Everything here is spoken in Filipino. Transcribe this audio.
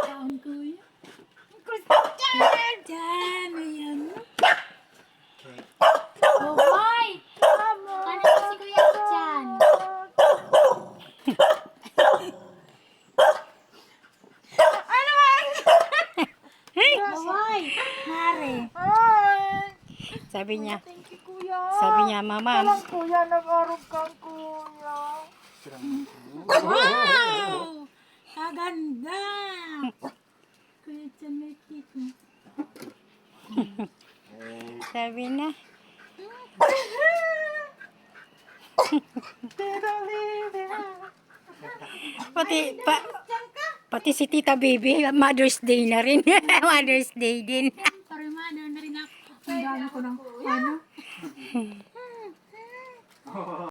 Kaon kuya. Diyan, ayan. Boy! Ano si Kuya dyan? Boy! Mare. Sabi niya, Thank you, kuya. mama, Walang kuya, nag-arog kang kuya. Wow! Kaganda! Kuya Chan, may cake. sabi na, pati si Tita Baby, Mother's Day na rin. Mother's Day din. Sorry, mother na rin ako. Ang dami ko ng...